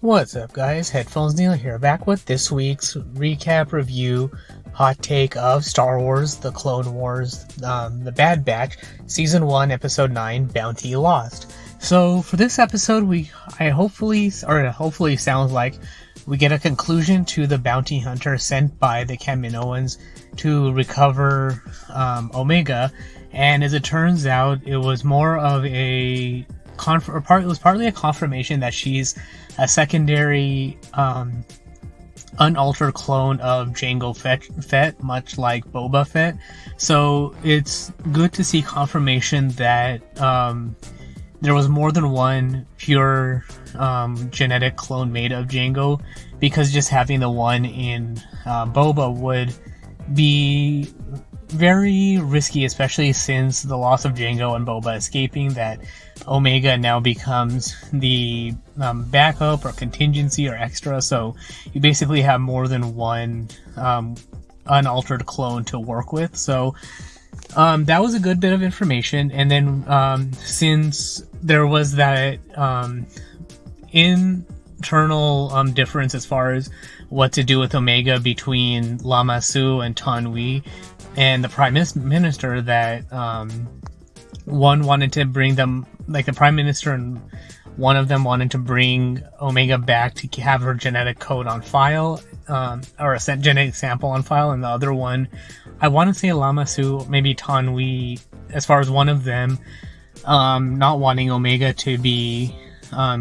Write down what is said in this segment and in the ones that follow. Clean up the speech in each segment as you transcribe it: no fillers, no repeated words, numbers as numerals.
What's up, guys? Headphones Neil here, back with this week's recap review hot take of Star Wars: The Clone Wars, The Bad Batch, Season 1, Episode 9, Bounty Lost. So for this episode, hopefully sounds like we get a conclusion to the bounty hunter sent by the Kaminoans to recover Omega, and as it turns out, it was more of it was partly a confirmation that she's a secondary unaltered clone of Jango Fett, much like Boba Fett. So it's good to see confirmation that there was more than one pure genetic clone made of Jango, because just having the one in Boba would be very risky, especially since the loss of Jango and Boba escaping, that Omega now becomes the backup or contingency or extra, so you basically have more than one unaltered clone to work with. So that was a good bit of information. And then since there was that internal difference as far as what to do with Omega between Lama Su and Tanwi and the Prime Minister, that one wanted to bring them, like the Prime Minister and one of them wanted to bring Omega back to have her genetic code on file, or a genetic sample on file, and the other one, I want to say Lama Su, maybe Tanwi, as far as one of them not wanting Omega to be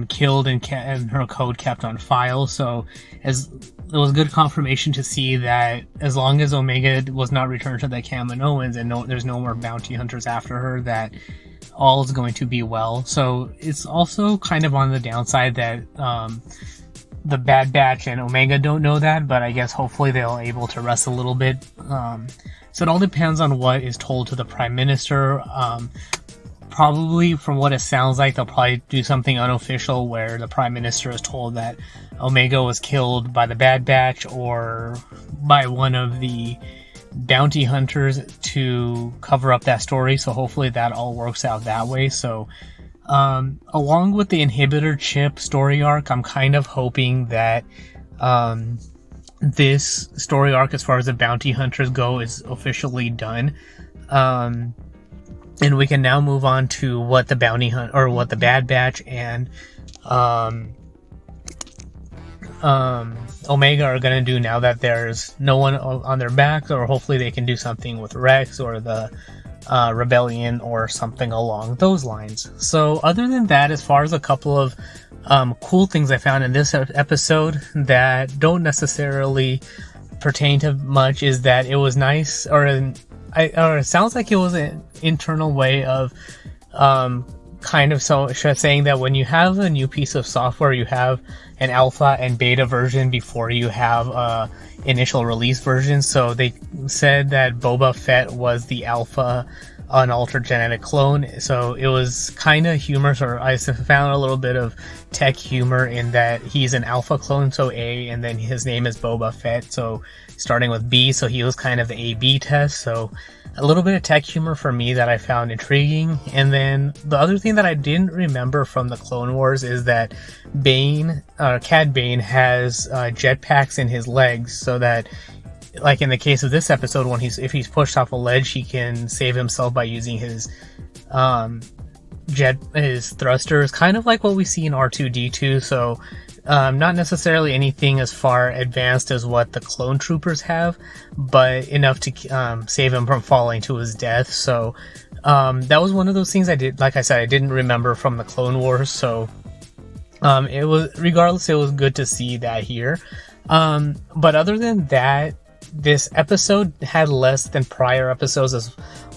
killed and her code kept on file. So it was good confirmation to see that as long as Omega was not returned to the Kaminoans and there's no more bounty hunters after her, that all is going to be well. So it's also kind of on the downside that the Bad Batch and Omega don't know that, but I guess hopefully they'll able to rest a little bit. So it all depends on what is told to the Prime Minister. Probably, from what it sounds like, they'll probably do something unofficial where the Prime Minister is told that Omega was killed by the Bad Batch or by one of the bounty hunters to cover up that story. So hopefully that all works out that way. So along with the inhibitor chip story arc, I'm kind of hoping that this story arc, as far as the bounty hunters go, is officially done. And we can now move on to what the what the Bad Batch and Omega are gonna do now that there's no one on their backs, or hopefully they can do something with Rex or the rebellion or something along those lines. So other than that, as far as a couple of cool things I found in this episode that don't necessarily pertain to much, is that it was nice, or it sounds like it was an internal way of kind of saying that when you have a new piece of software, you have an alpha and beta version before you have a initial release version. So they said that Boba Fett was the alpha unaltered genetic clone, so it was kind of humorous, or I found a little bit of tech humor in that he's an alpha clone, so A, and then his name is Boba Fett, so starting with B, so he was kind of the A-B test. So a little bit of tech humor for me that I found intriguing. And then the other thing that I didn't remember from the Clone Wars is that Cad Bane has jetpacks in his legs, so that, like in the case of this episode, if he's pushed off a ledge, he can save himself by using his thrusters, kind of like what we see in R2-D2. So not necessarily anything as far advanced as what the clone troopers have, but enough to save him from falling to his death. So that was one of those things I didn't remember from the Clone Wars. So it was good to see that here. But other than that, this episode had less than prior episodes as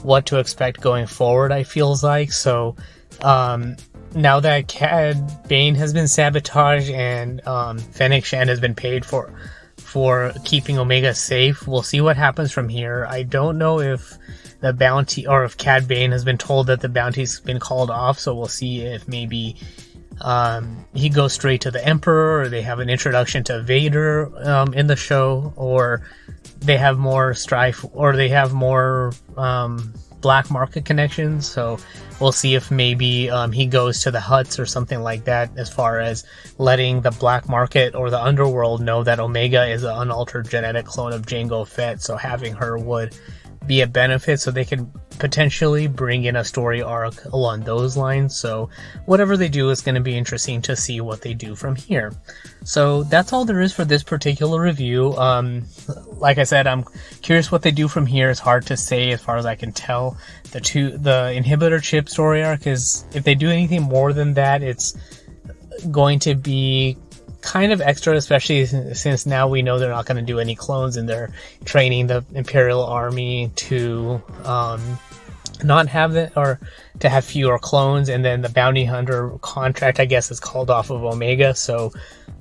what to expect going forward, I feels like. So now that Cad Bane has been sabotaged and Fennec Shand has been paid for keeping Omega safe, we'll see what happens from here. I don't know if the bounty, or if Cad Bane has been told that the bounty's been called off, so we'll see if maybe he goes straight to the Emperor, or they have an introduction to Vader in the show, or they have more strife, or they have more black market connections, so we'll see if maybe he goes to the huts or something like that, as far as letting the black market or the underworld know that Omega is an unaltered genetic clone of Jango Fett, so having her would be a benefit, so they could potentially bring in a story arc along those lines. So whatever they do is going to be interesting to see what they do from here. So that's all there is for this particular review. Like I said, I'm curious what they do from here. It's hard to say as far as I can tell. The inhibitor chip story arc is, if they do anything more than that, it's going to be kind of extra, especially since now we know they're not going to do any clones, and they're training the Imperial Army to not have it, or to have fewer clones, and then the bounty hunter contract, I guess, is called off of Omega. So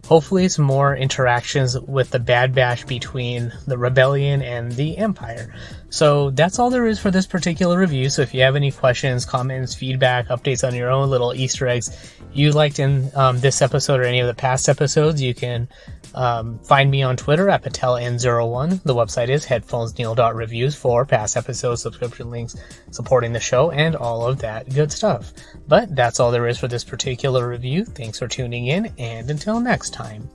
hopefully it's more interactions with the Bad Batch between the Rebellion and the Empire. So that's all there is for this particular review. So if you have any questions, comments, feedback, updates on your own little Easter eggs you liked in this episode or any of the past episodes, you can find me on Twitter at PatelN01. The website is headphonesneil.reviews for past episodes, subscription links, supporting the show, and all of that good stuff. But that's all there is for this particular review. Thanks for tuning in, and until next time.